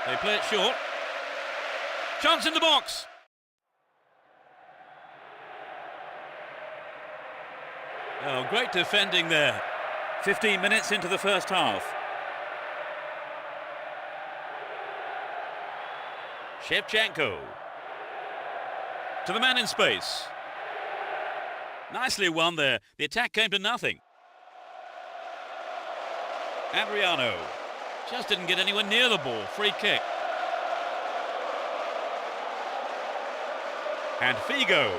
They play it short. Chance in the box. Oh, great defending there. 15 minutes into the first half. Shevchenko. To the man in space. Nicely won there. The attack came to nothing. Adriano. Just didn't get anywhere near the ball. Free kick. And Figo.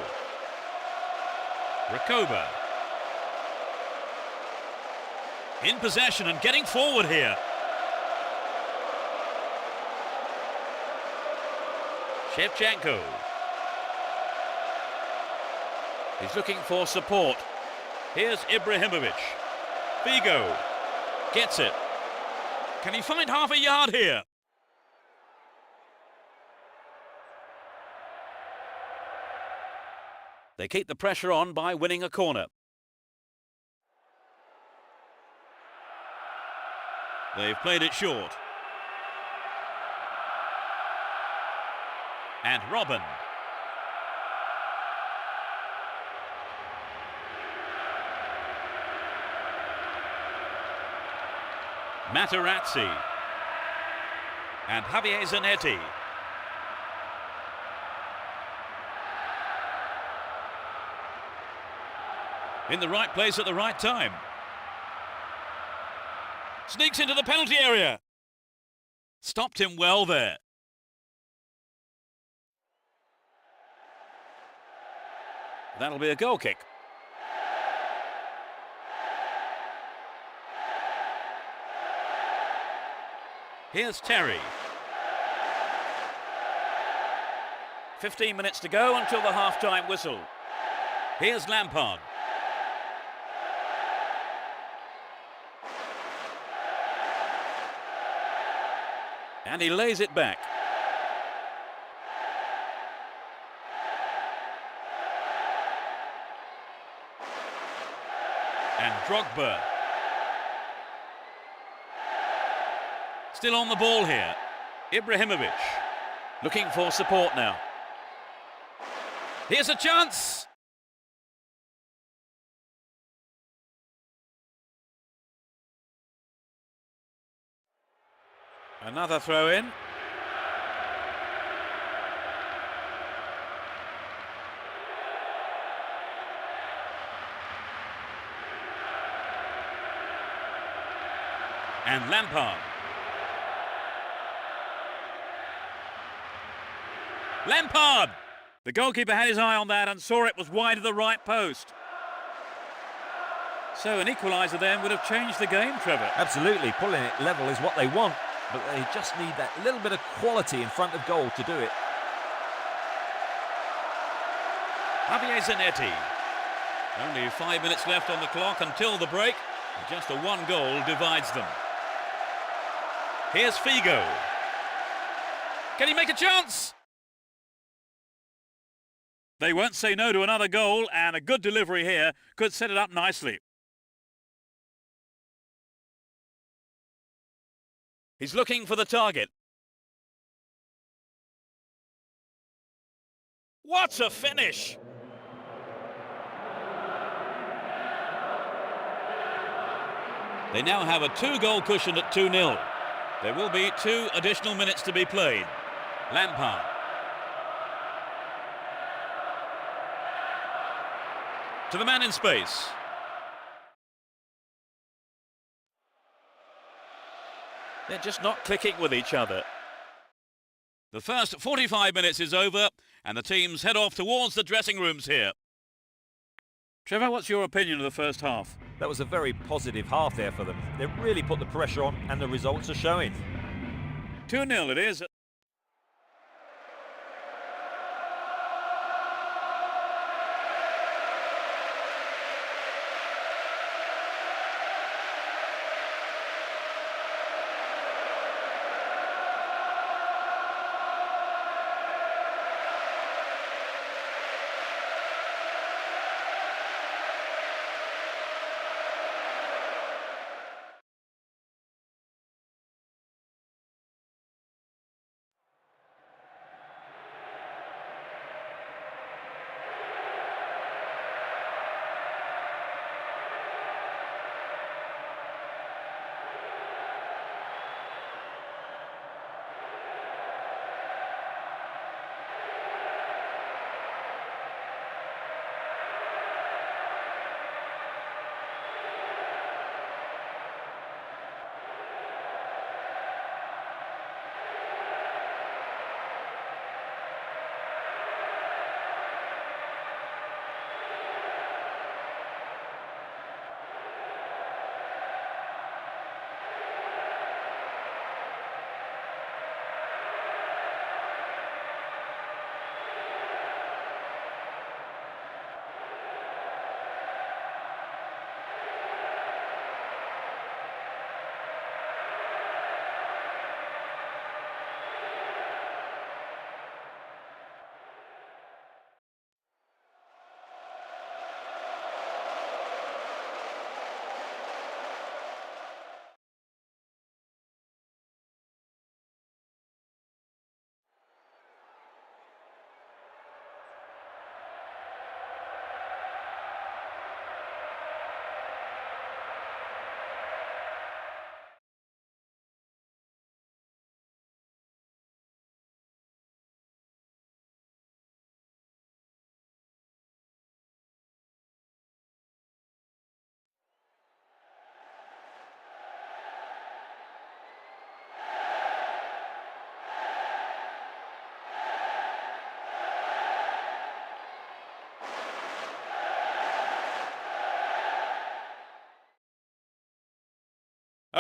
Recoba. In possession and getting forward here. Shevchenko. He's looking for support. Here's Ibrahimovic. Figo. Gets it. Can he find half a yard here? They keep the pressure on by winning a corner. They've played it short. And Robin. Materazzi. And Javier Zanetti. In the right place at the right time. Sneaks into the penalty area. Stopped him well there. That'll be a goal kick. Here's Terry. 15 minutes to go until the half-time whistle. Here's Lampard. And he lays it back. And Drogba. Still on the ball here. Ibrahimovic. Looking for support now. Here's a chance. Another throw in. And Lampard. Lampard! The goalkeeper had his eye on that and saw it was wide of the right post. So an equaliser then would have changed the game, Trevor. Absolutely, pulling it level is what they want, but they just need that little bit of quality in front of goal to do it. Javier Zanetti. Only 5 minutes left on the clock until the break. Just a one goal divides them. Here's Figo. Can he make a chance? They won't say no to another goal, and a good delivery here could set it up nicely. He's looking for the target. What a finish! They now have a 2-goal cushion at 2-0. There will be 2 additional minutes to be played. Lampard. To the man in space. They're just not clicking with each other. The first 45 minutes is over, and the teams head off towards the dressing rooms here. Trevor, what's your opinion of the first half? That was a very positive half there for them. They really put the pressure on, and the results are showing. 2-0 it is.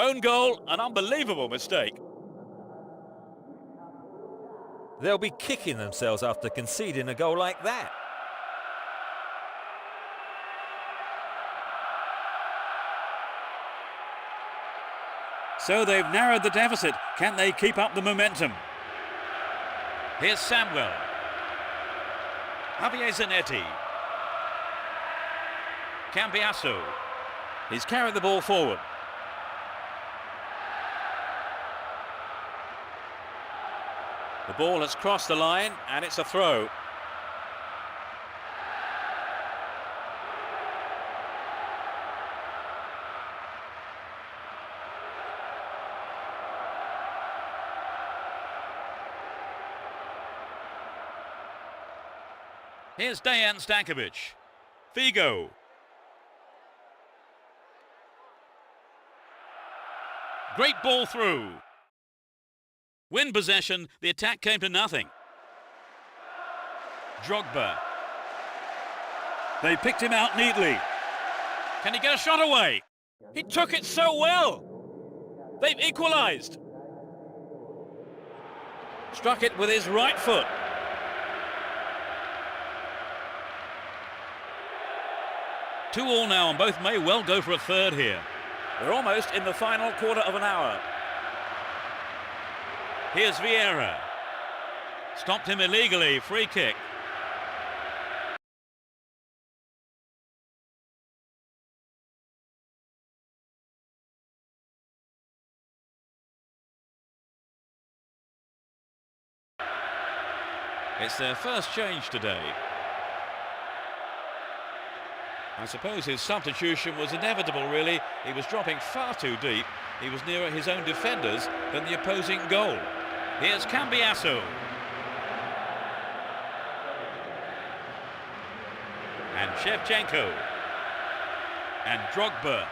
Own goal, an unbelievable mistake. They'll be kicking themselves after conceding a goal like that. So they've narrowed the deficit. Can they keep up the momentum? Here's Samuel. Javier Zanetti. Cambiasso. He's carried the ball forward. The ball has crossed the line and it's a throw. Here's Dejan Stankovic. Figo. Great ball through. Win possession, the attack came to nothing. Drogba. They picked him out neatly. Can he get a shot away? He took it so well. They've equalised. Struck it with his right foot. Two all now, and both may well go for a third here. We're almost in the final quarter of an hour. Here's Vieira. Stopped him illegally, free kick. It's their first change today. I suppose his substitution was inevitable, really. He was dropping far too deep. He was nearer his own defenders than the opposing goal. Here's Cambiasso. And Shevchenko. And Drogba.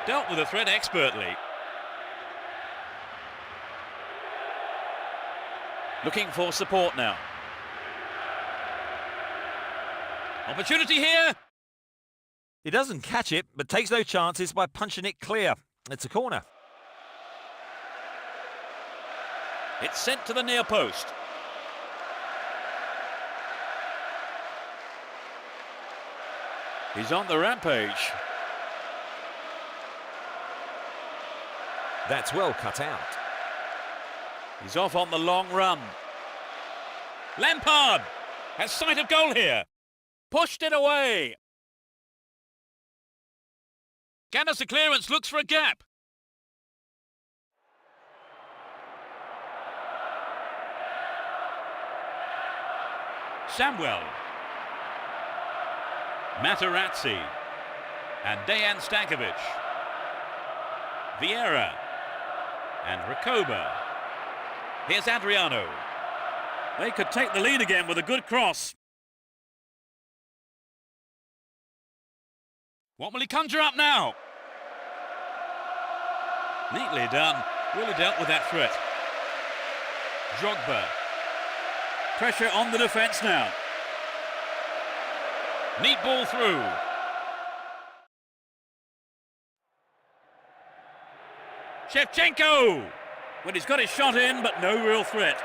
Dealt with the threat expertly. Looking for support now. Opportunity here. He doesn't catch it, but takes no chances by punching it clear. It's a corner. It's sent to the near post. He's on the rampage. That's well cut out. He's off on the long run. Lampard has sight of goal here. Pushed it away. Gathers the clearance, looks for a gap. Samuel. Materazzi. And Dejan Stankovic. Vieira. And Recoba. Here's Adriano. They could take the lead again with a good cross. What will he conjure up now? Neatly done. Really dealt with that threat. Drogba. Pressure on the defence now. Neat ball through. Shevchenko! Well, he's got his shot in, but no real threat.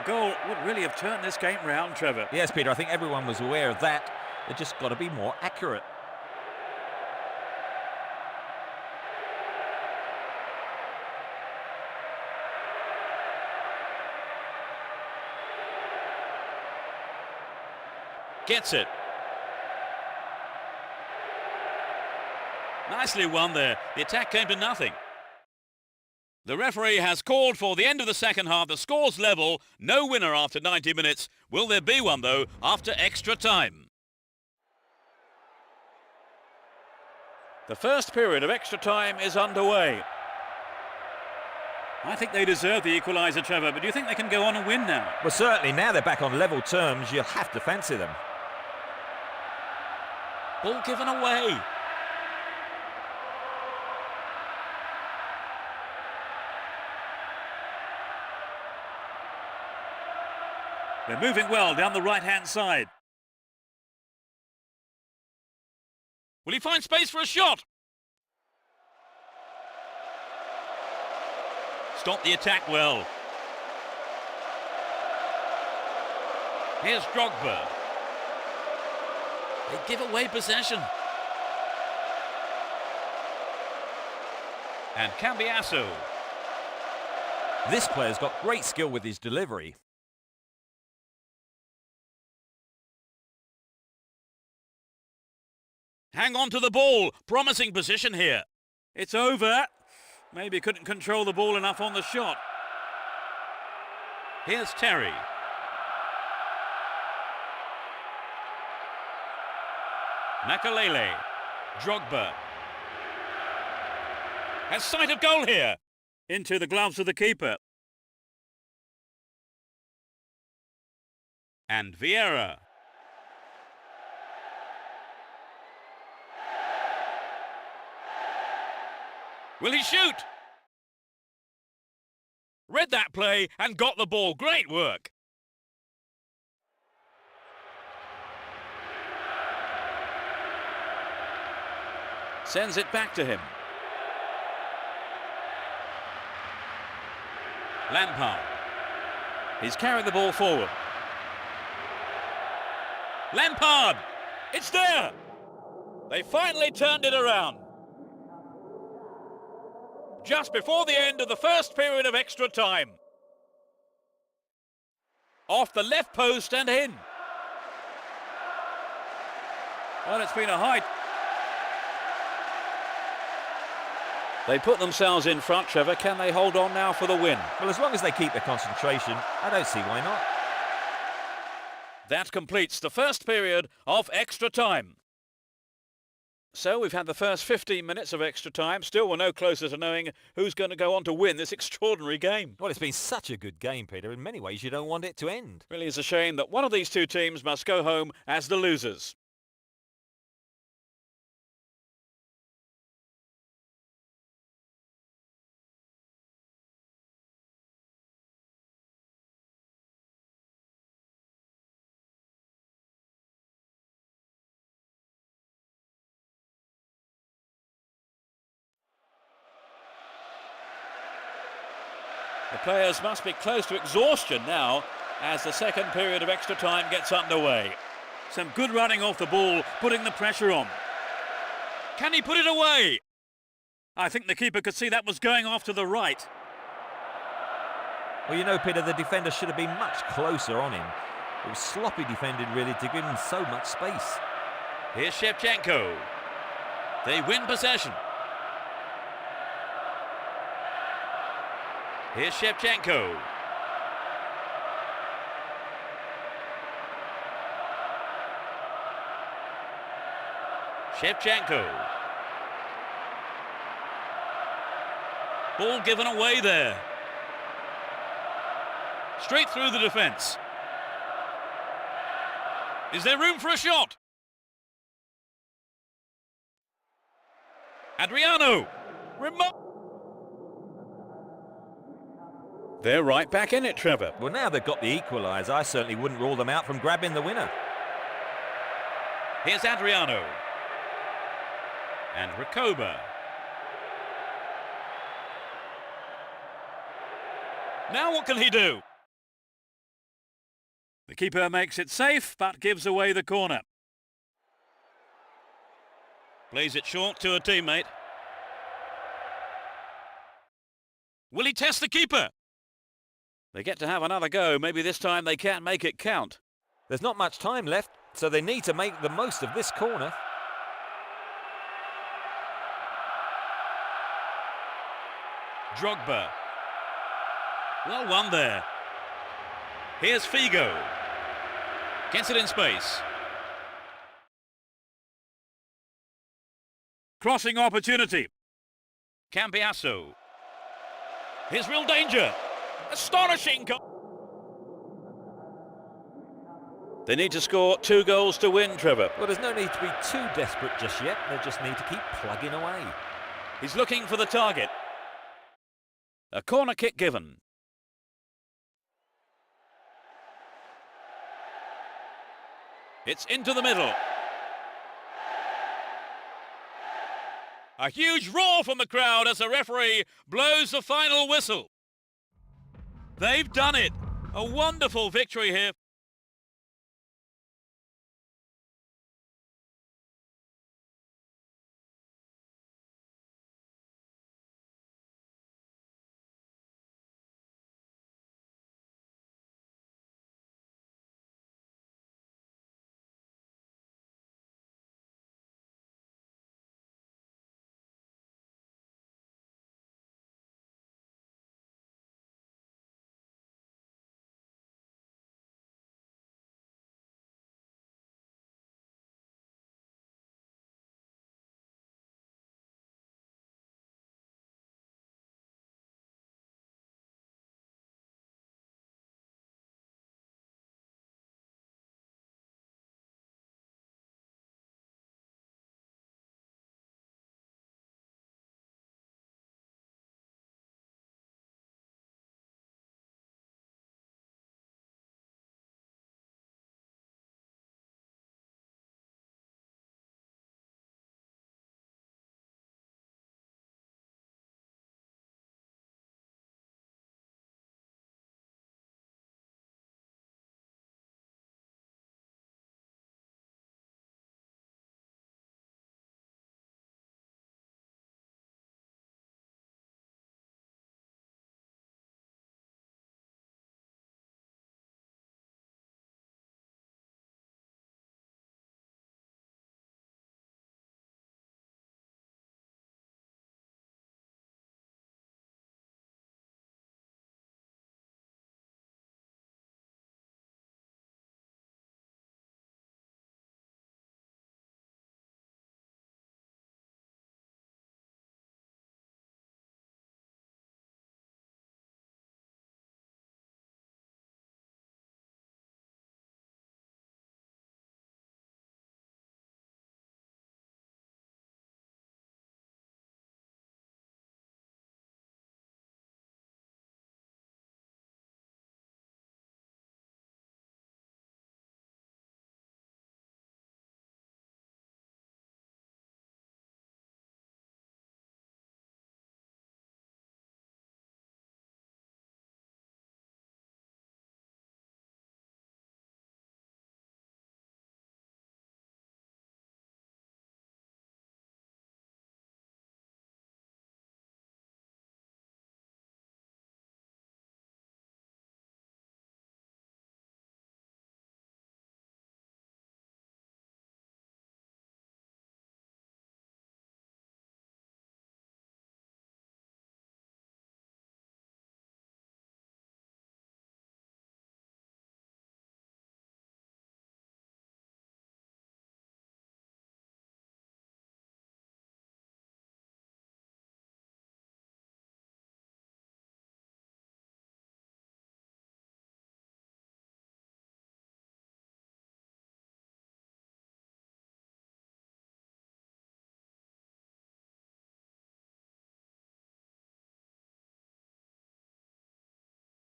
A goal would really have turned this game round, Trevor. Yes, Peter, I think everyone was aware of that. They just got to be more accurate. Gets it. Nicely won there. The attack came to nothing. The referee has called for the end of the second half. The score's level. No winner after 90 minutes. Will there be one, though, after extra time? The first period of extra time is underway. I think they deserve the equaliser, Trevor, but do you think they can go on and win now? Well, certainly, now they're back on level terms, you'll have to fancy them. Ball given away. They're moving well down the right-hand side. Will he find space for a shot? Stop the attack well. Here's Drogba. They give away possession. And Cambiasso. This player's got great skill with his delivery. Hang on to the ball. Promising position here. It's over. Maybe couldn't control the ball enough on the shot. Here's Terry. Makalele. Drogba. Has sight of goal here. Into the gloves of the keeper. And Vieira. Will he shoot? Read that play and got the ball. Great work. Sends it back to him. Lampard. He's carried the ball forward. Lampard! It's there! They finally turned it around. Just before the end of the first period of extra time. Off the left post and in. Well, it's been a high... They put themselves in front, Trevor. Can they hold on now for the win? Well, as long as they keep their concentration, I don't see why not. That completes the first period of extra time. So we've had the first 15 minutes of extra time. Still, we're no closer to knowing who's going to go on to win this extraordinary game. Well, it's been such a good game, Peter. In many ways, you don't want it to end. Really is a shame that one of these two teams must go home as the losers. The players must be close to exhaustion now as the second period of extra time gets underway. Some good running off the ball, putting the pressure on. Can he put it away? I think the keeper could see that was going off to the right. Well, you know, Peter, the defender should have been much closer on him. It was sloppy defending, really, to give him so much space. Here's Shevchenko. They win possession. Here's Shevchenko. Shevchenko. Ball given away there. Straight through the defence. Is there room for a shot? Adriano. They're right back in it, Trevor. Well, now they've got the equaliser, I certainly wouldn't rule them out from grabbing the winner. Here's Adriano. And Recoba. Now what can he do? The keeper makes it safe, but gives away the corner. Plays it short to a teammate. Will he test the keeper? They get to have another go. Maybe this time they can't make it count. There's not much time left, so they need to make the most of this corner. Drogba. Well won there. Here's Figo. Gets it in space. Crossing opportunity. Cambiasso. Here's real danger. Astonishing. They need to score 2 goals to win, Trevor. Well, there's no need to be too desperate just yet. They just need to keep plugging away. He's looking for the target. A corner kick given. It's into the middle. A huge roar from the crowd as the referee blows the final whistle. They've done it. A wonderful victory here.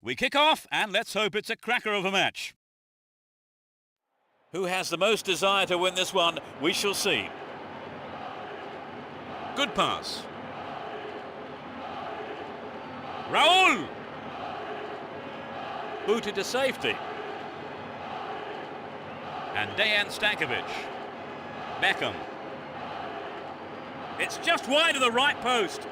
We kick off, and let's hope it's a cracker of a match. Who has the most desire to win this one? We shall see. Good pass. Raul! Booted to safety. And Dejan Stankovic. Beckham. It's just wide of the right post.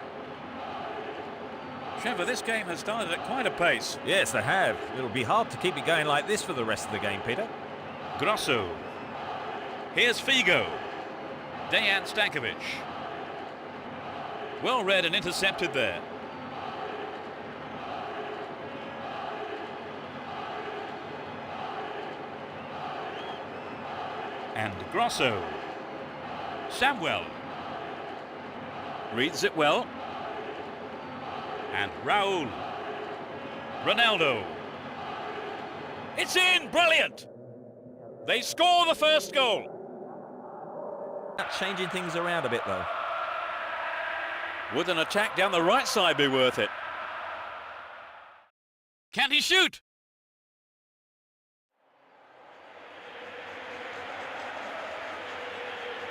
Trevor, this game has started at quite a pace. Yes, they have. It'll be hard to keep it going like this for the rest of the game, Peter. Grosso. Here's Figo. Dejan Stankovic. Well read and intercepted there. And Grosso. Samuel. Reads it well. And Raul. Ronaldo. It's in! Brilliant! They score the first goal. Changing things around a bit, though. Would an attack down the right side be worth it? Can he shoot?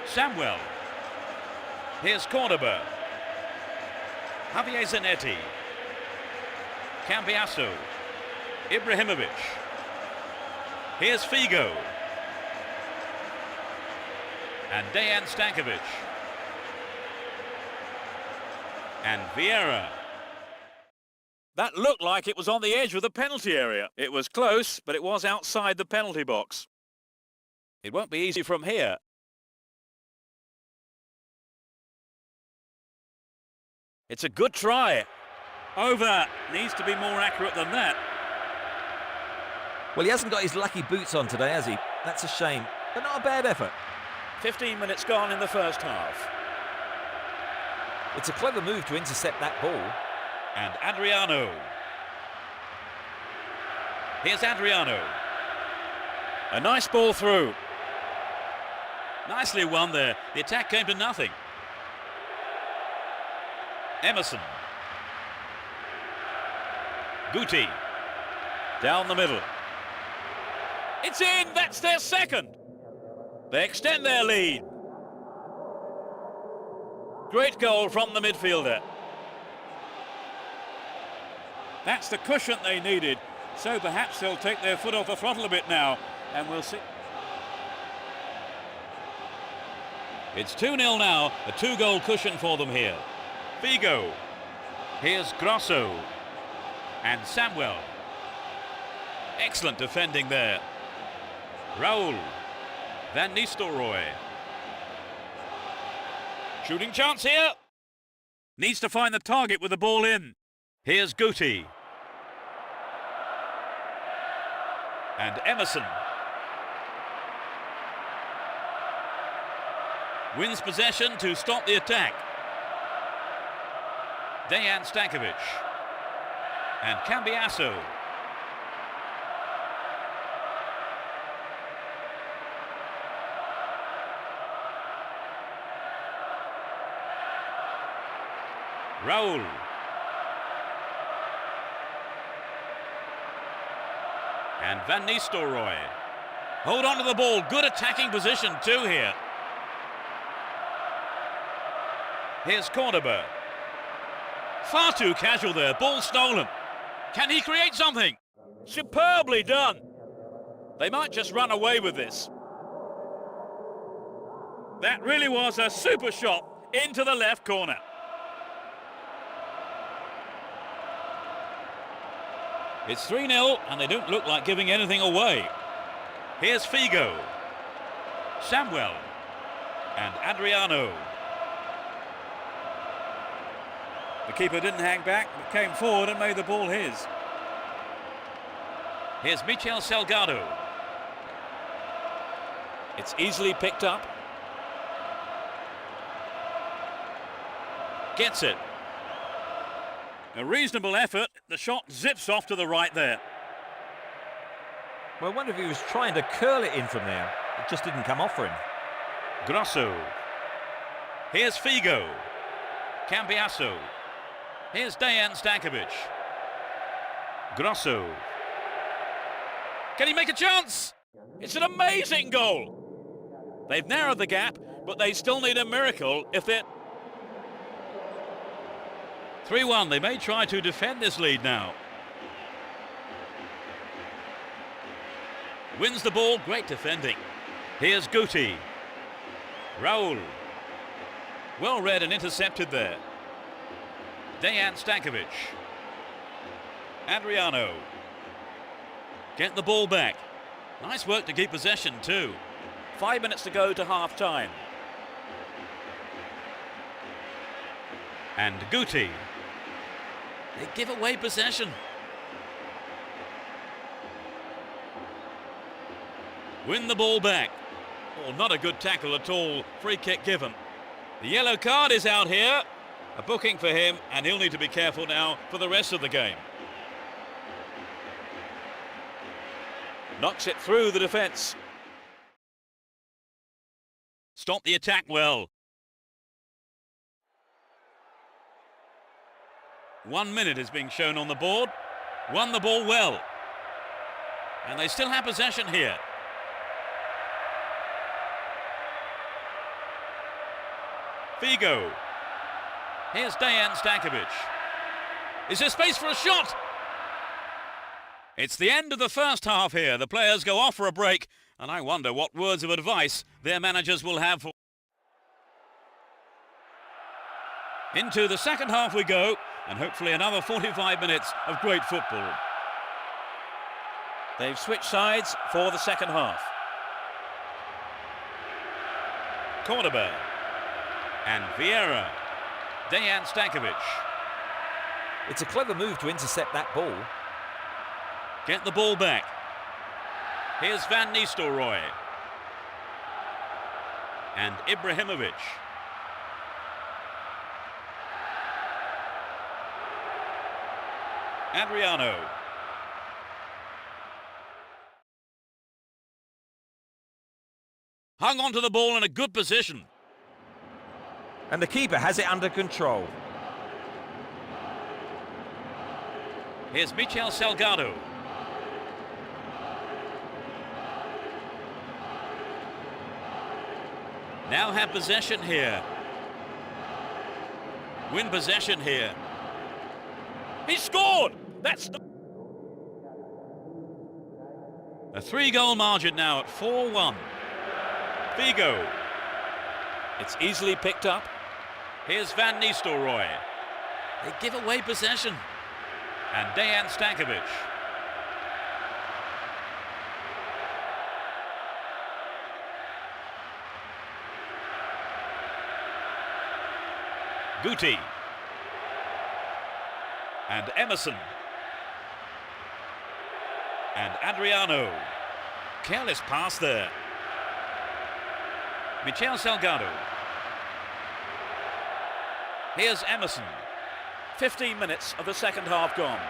Samuel. Here's Cordoba. Javier Zanetti. Cambiasso. Ibrahimovic. Here's Figo. And Dejan Stankovic. And Vieira. That looked like it was on the edge of the penalty area. It was close, but it was outside the penalty box. It won't be easy from here. It's a good try. Over. Needs to be more accurate than that. Well, he hasn't got his lucky boots on today, has he? That's a shame, but not a bad effort. 15 minutes gone in the first half. It's a clever move to intercept that ball. And Adriano. Here's Adriano. A nice ball through. Nicely won there. The attack came to nothing. Emerson. Guti. Down the middle. It's in! That's their second! They extend their lead. Great goal from the midfielder. That's the cushion they needed. So perhaps they'll take their foot off the throttle a bit now, and we'll see. It's 2-0 now, a 2-goal cushion for them here. Figo. Here's Grosso. And Samuel. Excellent defending there. Raul. Van Nistelrooy. Shooting chance here. Needs to find the target with the ball in. Here's Guti. And Emerson. Wins possession to stop the attack. Dejan Stankovic. And Cambiasso. Raul. And Van Nistelrooy. Hold on to the ball. Good attacking position too here. Here's Cordoba. Far too casual there. Ball stolen. Can he create something? Superbly done. They might just run away with this. That really was a super shot into the left corner. It's 3-0 and they don't look like giving anything away. Here's Figo. Samuel. And Adriano. The keeper didn't hang back, but came forward and made the ball his. Here's Michel Salgado. It's easily picked up. Gets it. A reasonable effort. The shot zips off to the right there. Well, I wonder if he was trying to curl it in from there. It just didn't come off for him. Grosso. Here's Figo. Cambiasso. Here's Dejan Stankovic. Grosso. Can he make a chance? It's an amazing goal. They've narrowed the gap, but they still need a miracle if they're... 3-1, they may try to defend this lead now. Wins the ball, great defending. Here's Guti. Raul. Well read and intercepted there. Dejan Stankovic. Adriano. Get the ball back. Nice work to keep possession too. 5 minutes to go to half time. And Guti. They give away possession. Win the ball back. Oh, not a good tackle at all. Free kick given. The yellow card is out here. A booking for him, and he'll need to be careful now for the rest of the game. Knocks it through the defence. Stop the attack well. 1 minute is being shown on the board. Won the ball well. And they still have possession here. Figo. Here's Dejan Stankovic. Is there space for a shot? It's the end of the first half here. The players go off for a break, and I wonder what words of advice their managers will have for. Into the second half we go, and hopefully another 45 minutes of great football. They've switched sides for the second half. Cordoba and Vieira. Dejan Stankovic. It's a clever move to intercept that ball. Get the ball back. Here's Van Nistelrooy. And Ibrahimovic. Adriano. Hung onto the ball in a good position. And the keeper has it under control. Here's Michel Salgado. Now have possession here. Win possession here. He scored! That's a 3-goal margin now at 4-1. Figo. It's easily picked up. Here's Van Nistelrooy. They give away possession. And Dejan Stankovic. Guti. And Emerson. And Adriano. Careless pass there. Michel Salgado. Here's Emerson. 15 minutes of the second half gone.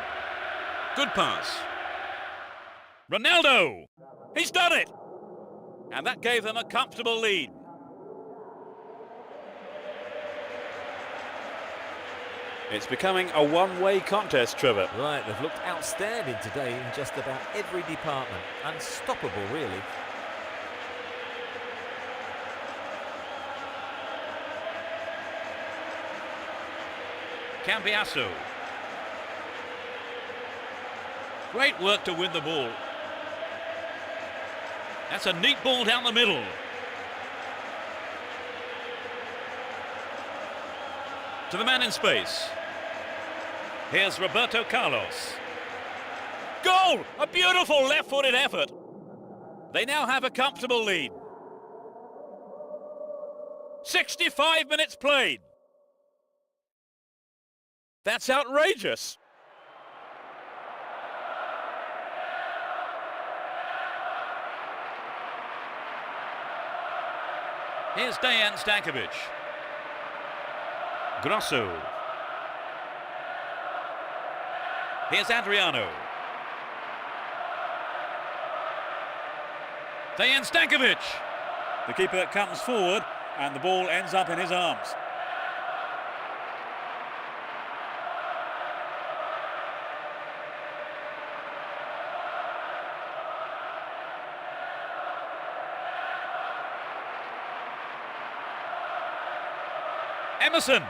Good pass. Ronaldo! He's done it! And that gave them a comfortable lead. It's becoming a one-way contest, Trevor. Right, they've looked outstanding today in just about every department. Unstoppable, really. Cambiasso. Great work to win the ball. That's a neat ball down the middle. To the man in space. Here's Roberto Carlos. Goal! A beautiful left-footed effort. They now have a comfortable lead. 65 minutes played. That's outrageous. Here's Dejan Stankovic. Grosso. Here's Adriano. Dejan Stankovic. The keeper comes forward and the ball ends up in his arms. Emerson.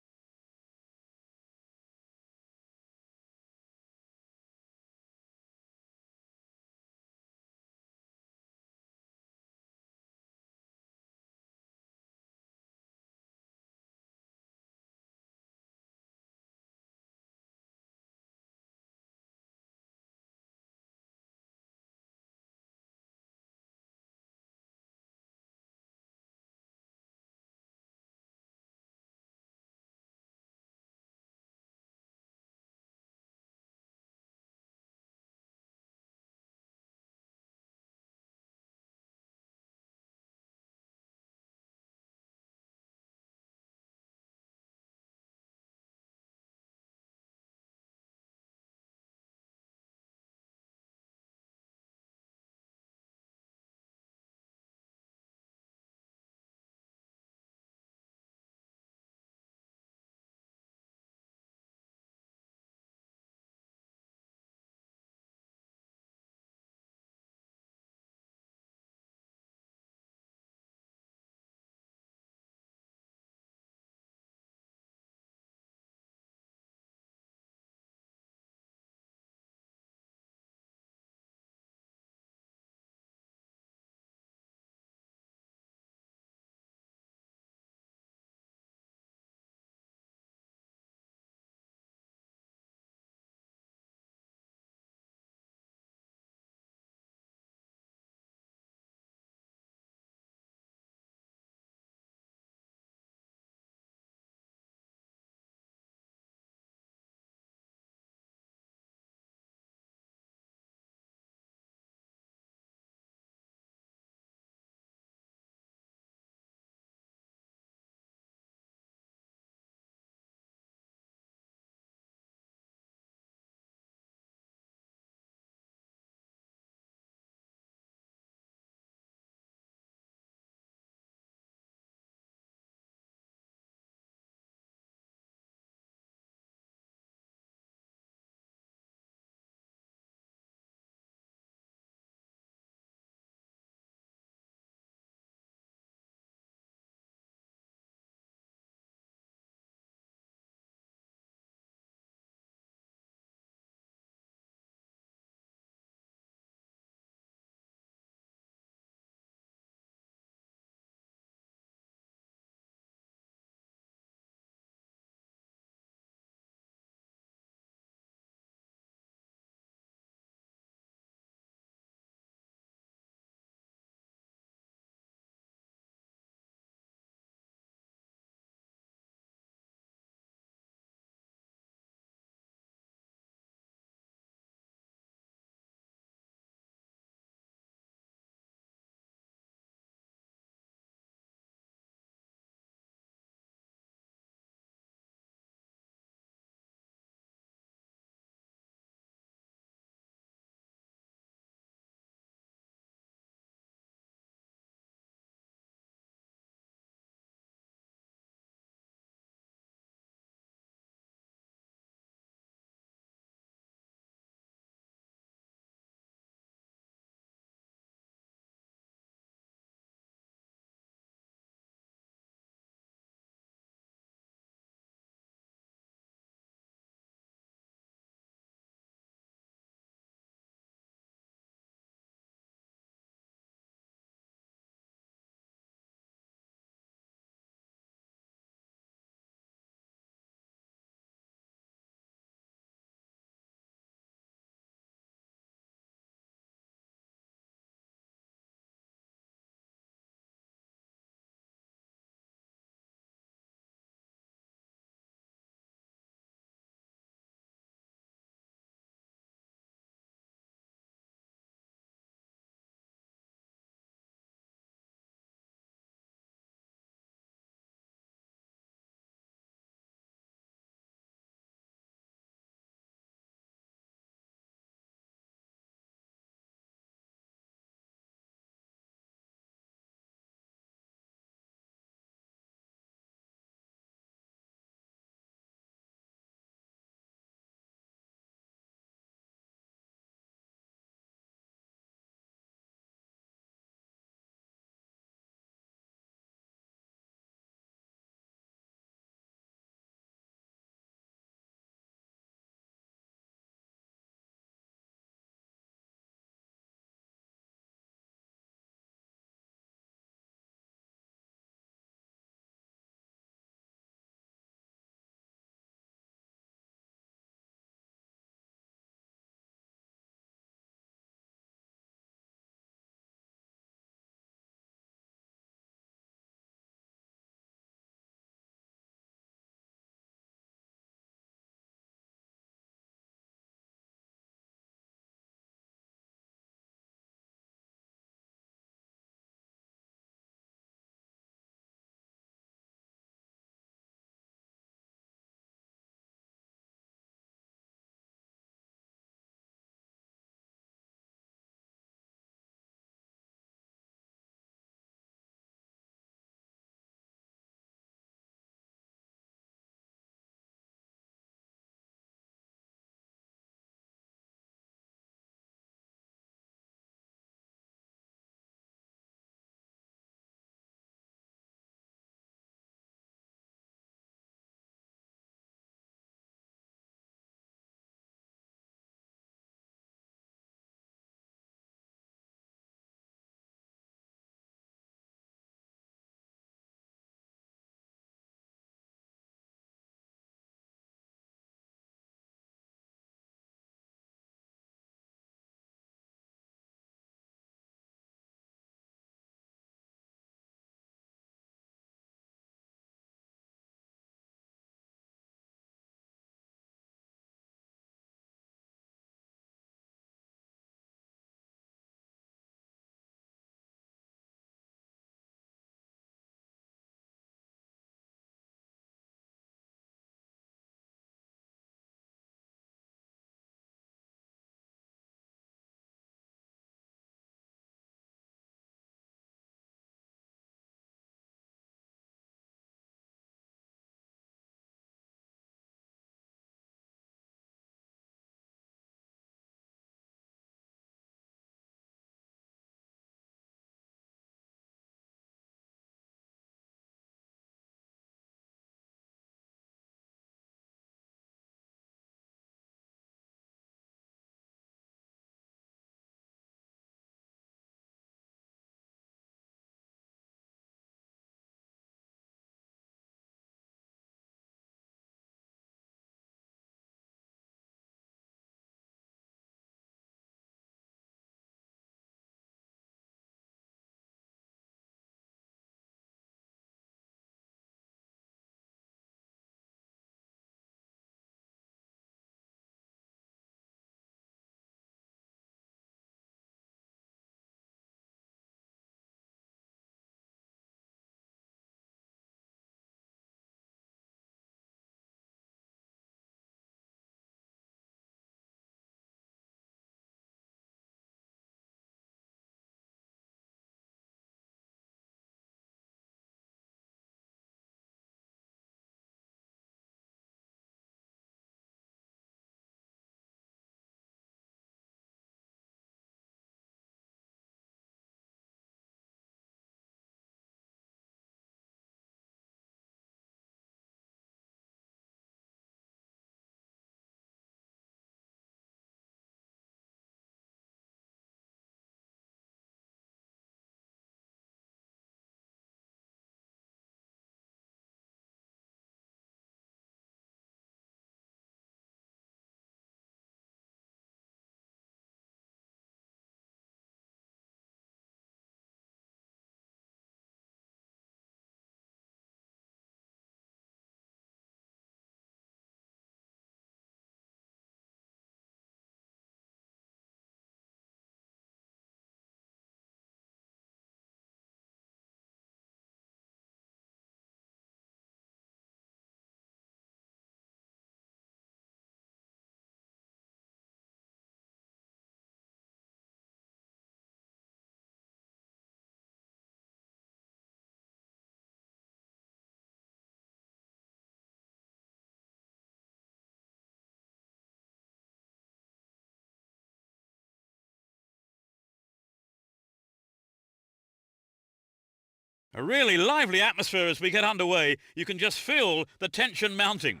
A really lively atmosphere as we get underway. You can just feel the tension mounting.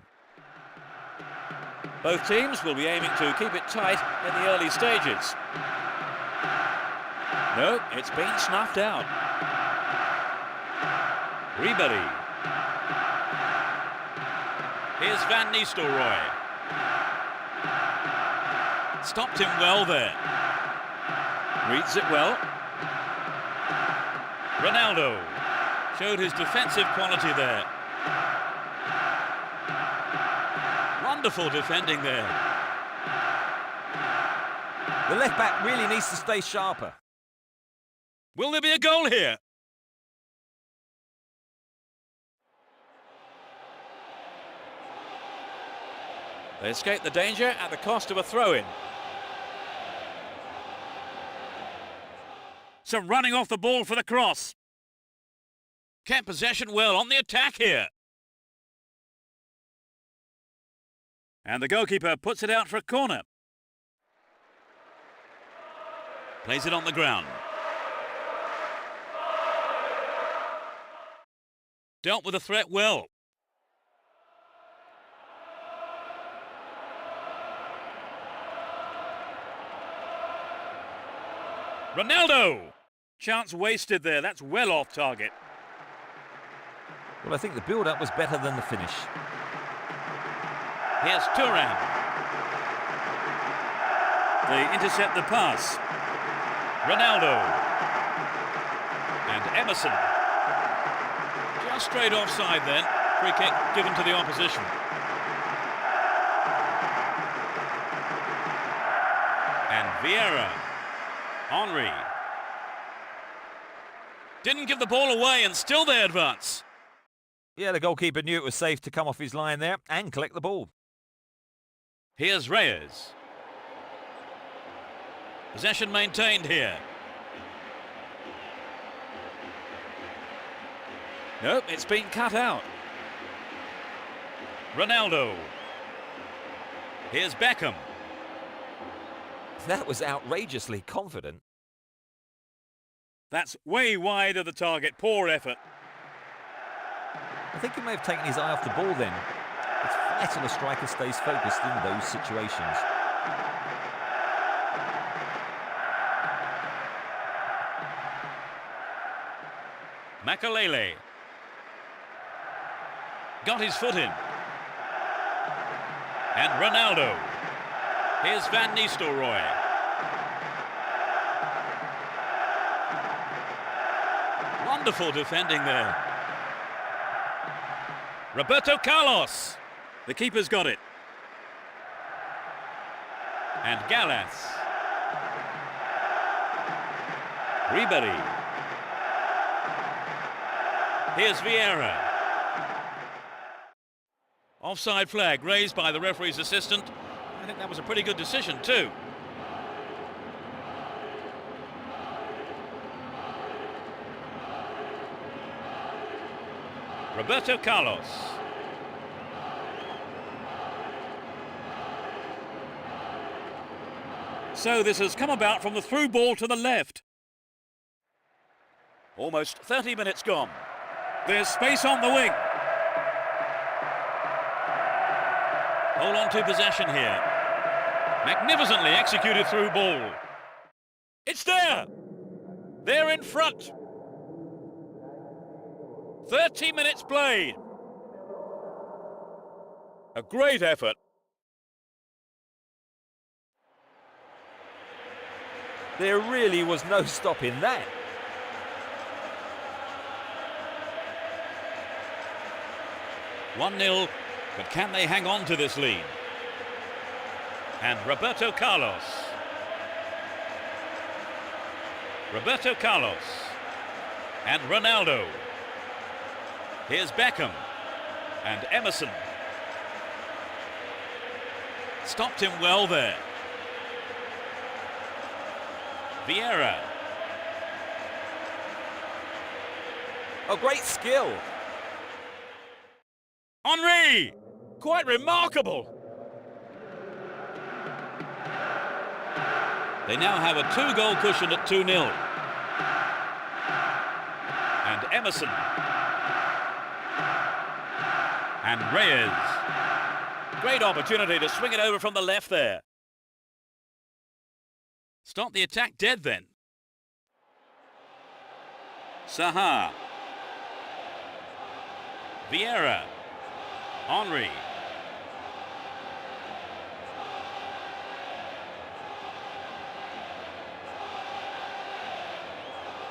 Both teams will be aiming to keep it tight in the early stages. No, it's been snuffed out. Ribery. Here's Van Nistelrooy. Stopped him well there. Reads it well. Ronaldo showed his defensive quality there. Wonderful defending there. The left back really needs to stay sharper. Will there be a goal here? They escape the danger at the cost of a throw-in. Some running off the ball for the cross. Kept possession well on the attack here. And the goalkeeper puts it out for a corner. Plays it on the ground. Dealt with the threat well. Ronaldo! Chance wasted there. That's well off target. Well, I think the build-up was better than the finish. Here's Thuram. They intercept the pass. Ronaldo. And Emerson. Just straight offside then. Free kick given to the opposition. And Vieira. Henry. Didn't give the ball away and still they advance. Yeah, the goalkeeper knew it was safe to come off his line there and collect the ball. Here's Reyes. Possession maintained here. Nope, it's been cut out. Ronaldo. Here's Beckham. That was outrageously confident. That's way wide of the target. Poor effort. I think he may have taken his eye off the ball then. It's vital a striker stays focused in those situations. Makalele. Got his foot in. And Ronaldo. Here's Van Nistelrooy. Wonderful defending there. Roberto Carlos. The keeper's got it. And Gallas. Ribery. Here's Vieira. Offside flag raised by the referee's assistant. I think that was a pretty good decision too. Roberto Carlos. So this has come about from the through ball to the left. Almost 30 minutes gone. There's space on the wing. Hold on to possession here. Magnificently executed through ball. It's there! They're in front. 30 minutes played. A great effort. There really was no stopping that. "1-0, but can they hang on to this lead?" And Roberto Carlos. Roberto Carlos. And Ronaldo. Here's Beckham. And Emerson. Stopped him well there. Vieira. Oh, great skill. Henry! Quite remarkable. They now have a 2-goal cushion at 2-0. And Emerson. And Reyes. Great opportunity to swing it over from the left there. Stop the attack dead then. Sejam. Vieira. Henry.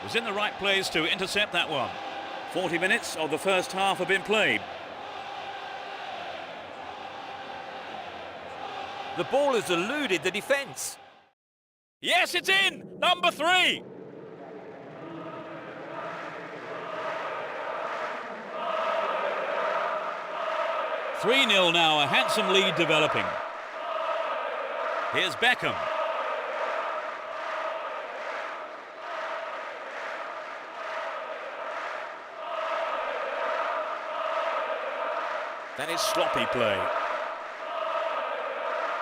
Was in the right place to intercept that one. 40 minutes of the first half have been played. The ball has eluded the defence. Yes, it's in! Number 3! "3-0 now, a handsome lead developing. Here's Beckham. That is sloppy play.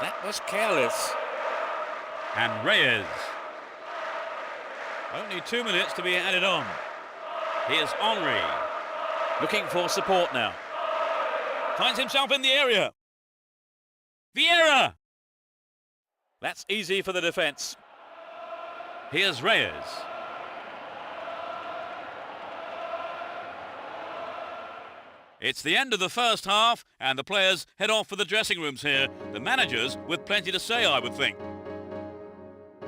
That was careless. And Reyes. Only 2 minutes to be added on. Here's Henry. Looking for support now. Finds himself in the area. Vieira. That's easy for the defence. Here's Reyes. It's the end of the first half, and the players head off for the dressing rooms here. The managers with plenty to say, I would think.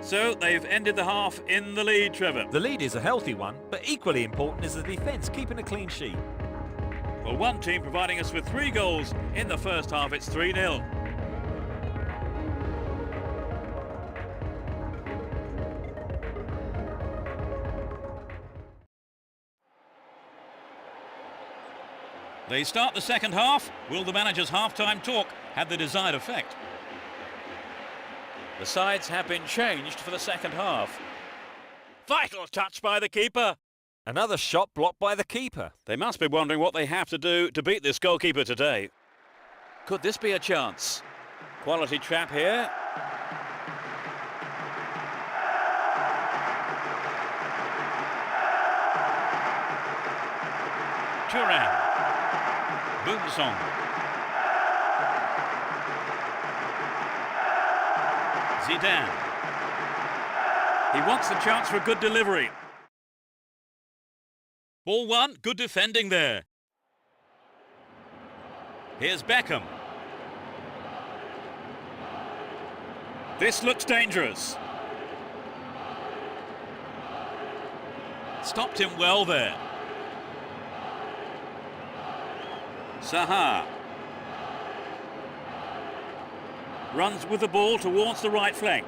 So they've ended the half in the lead, Trevor. The lead is a healthy one, but equally important is the defence, keeping a clean sheet. Well, one team providing us with 3 goals in the first half. It's 3-0. They start the second half. Will the manager's half-time talk have the desired effect? The sides have been changed for the second half. Vital touch by the keeper. Another shot blocked by the keeper. They must be wondering what they have to do to beat this goalkeeper today. Could this be a chance? Quality trap here. Turan. Boomsong. Zidane. He wants the chance for a good delivery. Ball one, good defending there. Here's Beckham. This looks dangerous. Stopped him well there. Sejam. Runs with the ball towards the right flank.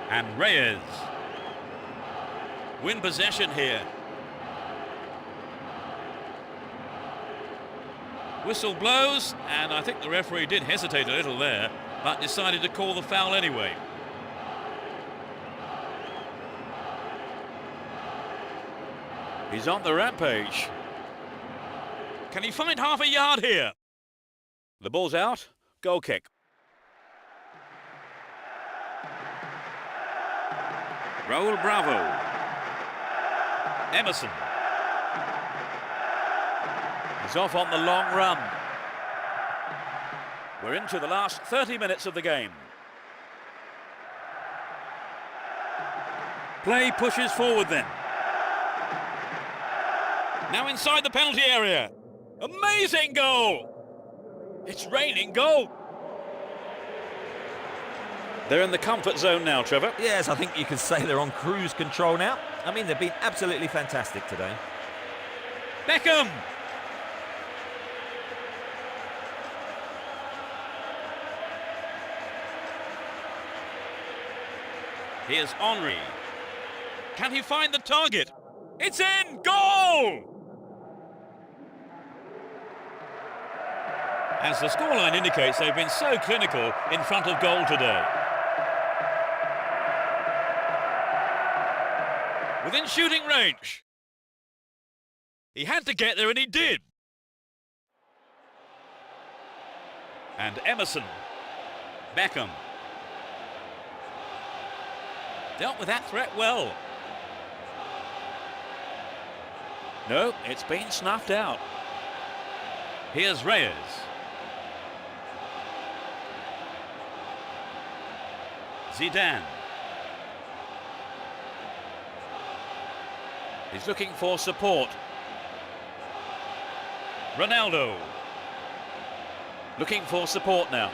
And Reyes. Win possession here. Whistle blows, and I think the referee did hesitate a little there, but decided to call the foul anyway. He's on the rampage. Can he find half a yard here? The ball's out. Goal kick. Raul Bravo. Emerson. He's off on the long run. We're into the last 30 minutes of the game. Play pushes forward then. Now inside the penalty area. Amazing goal! It's raining goal. They're in the comfort zone now, Trevor. Yes, I think you can say they're on cruise control now. I mean, they've been absolutely fantastic today. Beckham! Here's Henry. Can he find the target? It's in! Goal! As the scoreline indicates, they've been so clinical in front of goal today. Within shooting range. He had to get there and he did. And Emerson. Beckham. Dealt with that threat well. No, it's been snuffed out. Here's Reyes. Zidane. He's looking for support. Ronaldo. Looking for support now.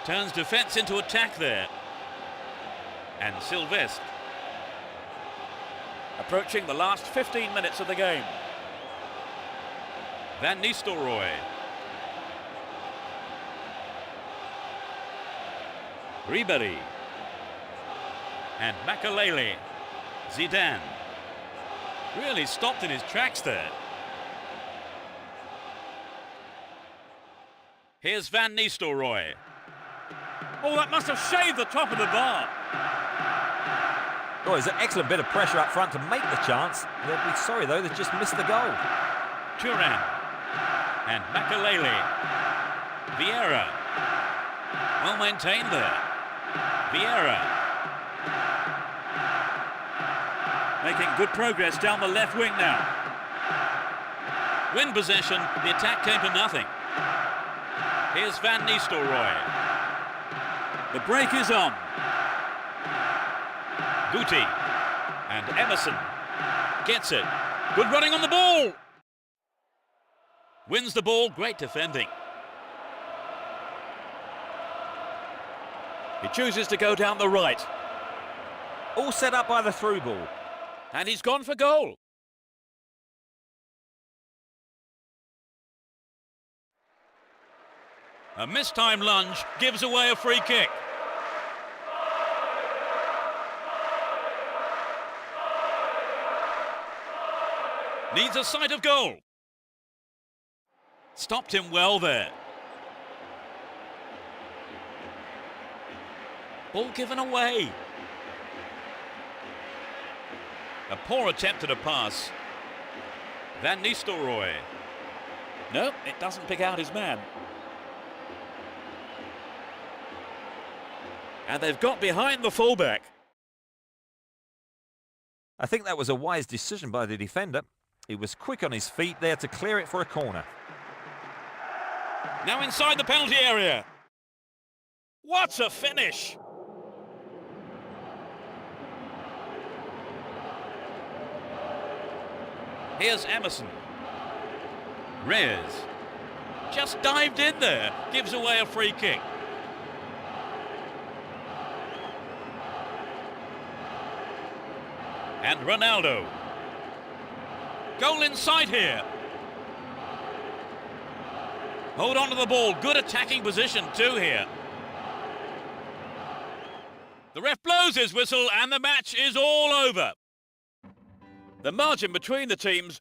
Turns defence into attack there. And Sylvestre. Approaching the last 15 minutes of the game. Van Nistelrooy. Ribéry. And Makelele. Zidane. Really stopped in his tracks there. Here's Van Nistelrooy. Oh, that must have shaved the top of the bar. Oh, it's an excellent bit of pressure up front to make the chance. They'll be sorry, though, they've just missed the goal. Turan. And Makelele. Vieira. Well maintained there. Vieira. Making good progress down the left wing now. Win possession, the attack came to nothing. Here's Van Nistelrooy. The break is on. Guti. And Emerson. Gets it. Good running on the ball. Wins the ball, great defending. He chooses to go down the right. All set up by the through ball. And he's gone for goal. A mistime lunge gives away a free kick. Needs a sight of goal. Stopped him well there. Ball given away. A poor attempt at a pass. Van Nistelrooy. No, it doesn't pick out his man. And they've got behind the fullback. I think that was a wise decision by the defender. He was quick on his feet there to clear it for a corner. Now inside the penalty area. What a finish! Here's Emerson. Reyes. Just dived in there. Gives away a free kick. And Ronaldo. Goal inside here. Hold on to the ball. Good attacking position too here. The ref blows his whistle and the match is all over. The margin between the teams